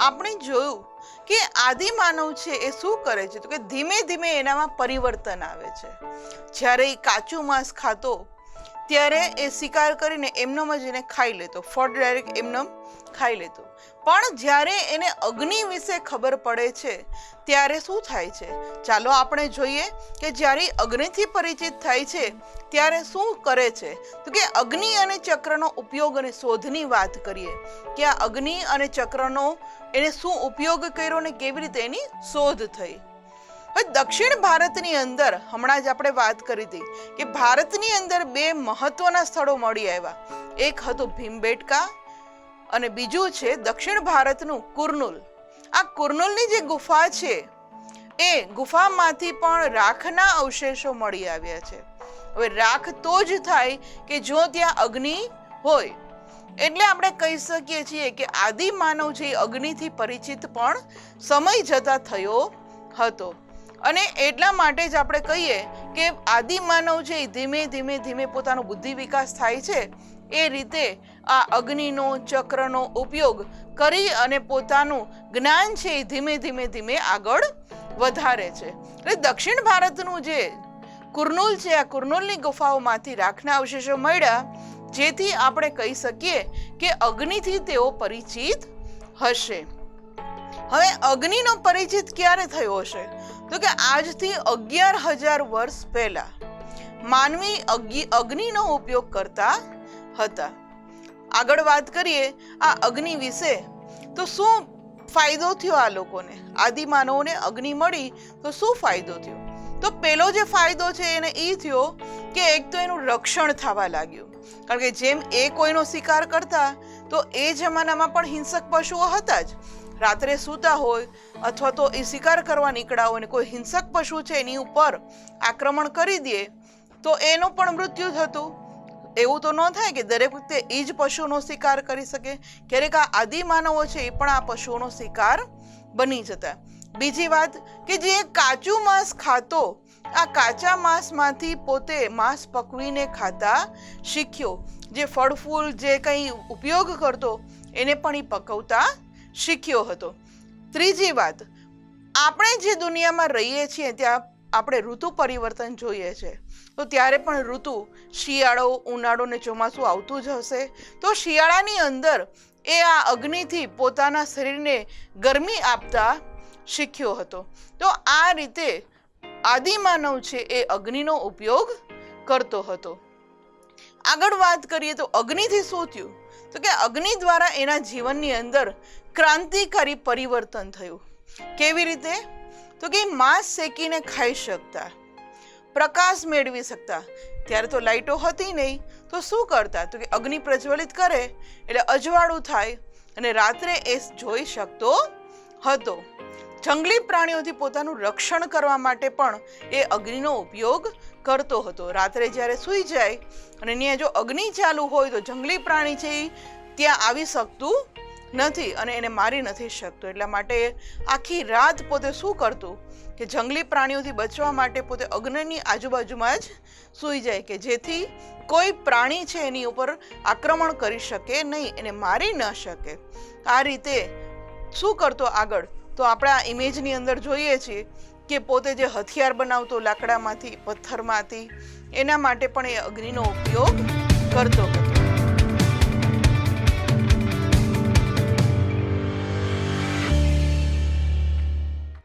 આપણે જોયું કે આદિમાનવ છે એ શું કરે છે તો કે ધીમે ધીમે એનામાં પરિવર્તન આવે છે. જ્યારે એ કાચું માંસ ખાતો ત્યારે એ શિકાર કરીને એમનેમ જ એને ખાઈ લેતો, ફળ ડાયરેક્ટ એમનેમ ખાઈ લેતો. પણ જ્યારે એને અગ્નિ વિશે ખબર પડે છે ત્યારે શું થાય છે? ચાલો આપણે જોઈએ કે જ્યારે અગ્નિથી પરિચિત થાય છે ત્યારે શું કરે છે તો કે અગ્નિ અને ચક્રનો ઉપયોગ અને શોધની વાત કરીએ કે આ અગ્નિ અને ચક્રનો એને શું ઉપયોગ કર્યો ને કેવી રીતે એની શોધ થઈ. હવે દક્ષિણ ભારતની અંદર હમણાં જ આપણે વાત કરી હતી કે ભારતની અંદર બે મહત્વના સ્થળો મળી આવ્યા. એક હતું ભીમબેટકા અને બીજું છે દક્ષિણ ભારતનું કુર્નુલ. આ કુર્નુલની જે ગુફા છે એ ગુફામાંથી પણ રાખના અવશેષો મળી આવ્યા છે. હવે રાખ તો જ થાય કે જો ત્યાં અગ્નિ હોય. એટલે આપણે કહી શકીએ છીએ કે આદિ માનવ જે અગ્નિથી પરિચિત પણ સમય જતા થયો હતો. અને એટલા માટે જ આપણે કહીએ કે આદિ માનવ છે ધીમે ધીમે ધીમે પોતાનો બુદ્ધિ વિકાસ થાય છે એ રીતે આ અગ્નિનો ચક્રનો ઉપયોગ કરી અને પોતાનું જ્ઞાન છે એ ધીમે ધીમે ધીમે આગળ વધારે છે. એટલે દક્ષિણ ભારતનું જે કુર્નુલ છે આ કુર્નુલની ગુફાઓમાંથી રાખના અવશેષો મળ્યા જેથી આપણે કહી શકીએ કે અગ્નિથી તેઓ પરિચિત હશે. હવે અગ્નિનો પરિચિત ક્યારે થયો હશે તો કે આજથી 11,000 વર્ષ પહેલા માનવી અગ્નિનો ઉપયોગ કરતા હતા. આગળ વાત કરીએ આ અગ્નિ વિશે તો શું ફાયદો થયો આ લોકોને, આદિમાનવોને અગ્નિ મળી તો શું ફાયદો થયો? તો પેલો જે ફાયદો છે એને એ થયો કે એક તો એનું રક્ષણ થવા લાગ્યું. કારણ કે જેમ એ કોઈનો શિકાર કરતા તો એ જમાનામાં પણ હિંસક પશુઓ હતા જ. રાત્રે સૂતા હોય અથવા તો એ શિકાર કરવા નીકળ્યા હોય ને કોઈ હિંસક પશુ છે એની ઉપર આક્રમણ કરી દે તો એનું પણ મૃત્યુ થતું. એવું તો ન થાય કે દરેક વખતે એ જ પશુનો શિકાર કરી શકે. ક્યારેક આ આદિમાનવો છે એ પણ આ પશુઓનો શિકાર બની જતા. બીજી વાત કે જે કાચું માંસ ખાતો આ કાચા માંસમાંથી પોતે માંસ પકવીને ખાતા શીખ્યો. જે ફળ ફૂલ જે કંઈ ઉપયોગ કરતો એને પણ એ પકવતા શીખ્યો હતો. ત્રીજી વાત, આપણે જે દુનિયામાં રહીએ છીએ ત્યાં આપણે ઋતુ પરિવર્તન જોઈએ છે તો ત્યારે પણ ઋતુ શિયાળો, ઉનાળો ને ચોમાસું આવતું જ હશે. તો શિયાળાની અંદર એ આ અગ્નિથી પોતાના શરીરને ગરમી આપતા શીખ્યો હતો. તો આ રીતે આદિમાનવ છે એ અગ્નિનો ઉપયોગ કરતો હતો. આગળ વાત કરીએ તો અગ્નિથી શું થયું તો કે અગ્નિ દ્વારા એના જીવનની અંદર ક્રાંતિકારી પરિવર્તન થયું. કેવી રીતે તો કે માંસ શેકીને ખાઈ શકતા, પ્રકાશ મેળવી શકતા. ત્યારે તો લાઈટો હતી નહીં તો શું કરતા તો કે અગ્નિ પ્રજ્વલિત કરે એટલે અજવાળું થાય અને રાત્રે એ જોઈ શકતો હતો. જંગલી પ્રાણીઓથી પોતાનું રક્ષણ કરવા માટે પણ એ અગ્નિનો ઉપયોગ કરતો હતો. રાત્રે જ્યારે સૂઈ જાય અને ત્યાં જો અગ્નિ ચાલુ હોય તો જંગલી પ્રાણી છે એ ત્યાં આવી શકતું નથી અને એને મારી નથી શકતો. એટલા માટે આખી રાત પોતે શું કરતું કે જંગલી પ્રાણીઓથી બચવા માટે પોતે અગ્નિની આજુબાજુમાં જ સૂઈ જાય કે જેથી કોઈ પ્રાણી છે એની ઉપર આક્રમણ કરી શકે નહીં, એને મારી ન શકે. આ રીતે શું કરતો આગળ તો આપણે આ ઇમેજની અંદર જોઈએ છીએ કે પોતે જે હથિયાર બનાવતો લાકડામાંથી, પથ્થરમાંથી એના માટે પણ એ અગ્નિનો ઉપયોગ કરતો હતો.